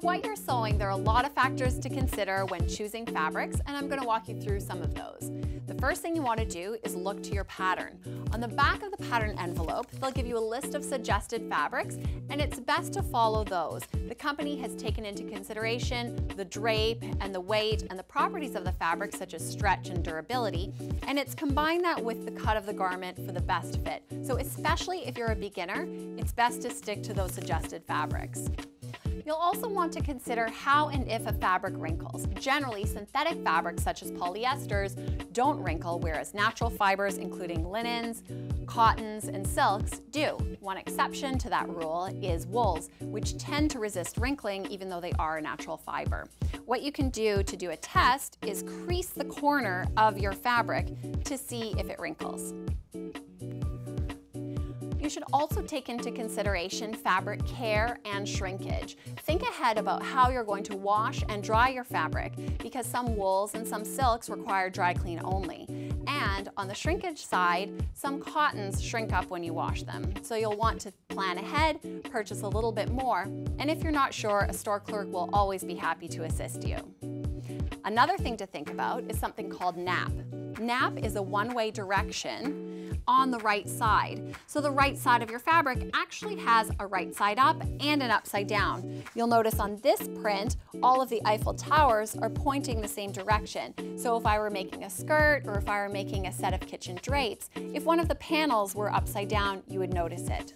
what you're sewing, there are a lot of factors to consider when choosing fabrics, and I'm going to walk you through some of those. The first thing you want to do is look to your pattern. On the back of the pattern envelope, they'll give you a list of suggested fabrics, and it's best to follow those. The company has taken into consideration the drape and the weight and the properties of the fabric, such as stretch and durability, and it's combined that with the cut of the garment for the best fit. So especially if you're a beginner, it's best to stick to those suggested fabrics. You'll also want to consider how and if a fabric wrinkles. Generally, synthetic fabrics such as polyesters don't wrinkle, whereas natural fibers, including linens, cottons, and silks, do. One exception to that rule is wools, which tend to resist wrinkling even though they are a natural fiber. What you can do to do a test is crease the corner of your fabric to see if it wrinkles. You should also take into consideration fabric care and shrinkage. Think ahead about how you're going to wash and dry your fabric, because some wools and some silks require dry clean only. And on the shrinkage side, some cottons shrink up when you wash them. So you'll want to plan ahead, purchase a little bit more, and if you're not sure, a store clerk will always be happy to assist you. Another thing to think about is something called nap. Nap is a one-way direction on the right side. So the right side of your fabric actually has a right side up and an upside down. You'll notice on this print, all of the Eiffel Towers are pointing the same direction. So if I were making a skirt or if I were making a set of kitchen drapes, if one of the panels were upside down, you would notice it.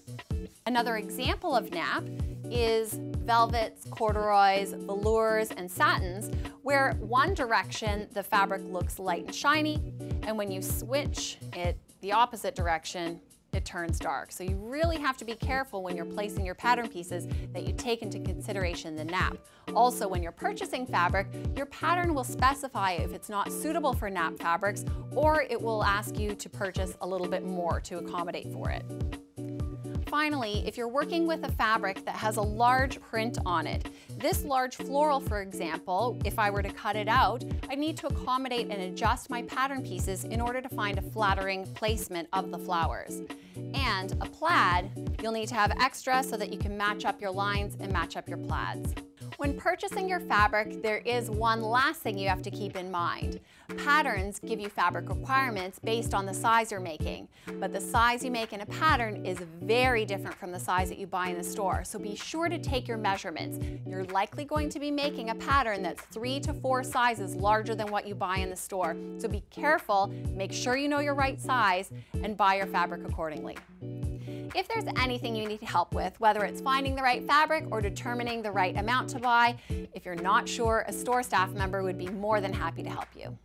Another example of nap is velvets, corduroys, velours, and satins, where one direction the fabric looks light and shiny, and when you switch it the opposite direction, it turns dark. So you really have to be careful when you're placing your pattern pieces that you take into consideration the nap. Also, when you're purchasing fabric, your pattern will specify if it's not suitable for nap fabrics, or it will ask you to purchase a little bit more to accommodate for it. Finally, if you're working with a fabric that has a large print on it, this large floral, for example, if I were to cut it out, I need to accommodate and adjust my pattern pieces in order to find a flattering placement of the flowers. And a plaid, you'll need to have extra so that you can match up your lines and match up your plaids. When purchasing your fabric, there is one last thing you have to keep in mind. Patterns give you fabric requirements based on the size you're making, but the size you make in a pattern is very different from the size that you buy in the store, so be sure to take your measurements. You're likely going to be making a pattern that's 3 to 4 sizes larger than what you buy in the store, so be careful, make sure you know your right size, and buy your fabric accordingly. If there's anything you need help with, whether it's finding the right fabric or determining the right amount to buy, if you're not sure, a store staff member would be more than happy to help you.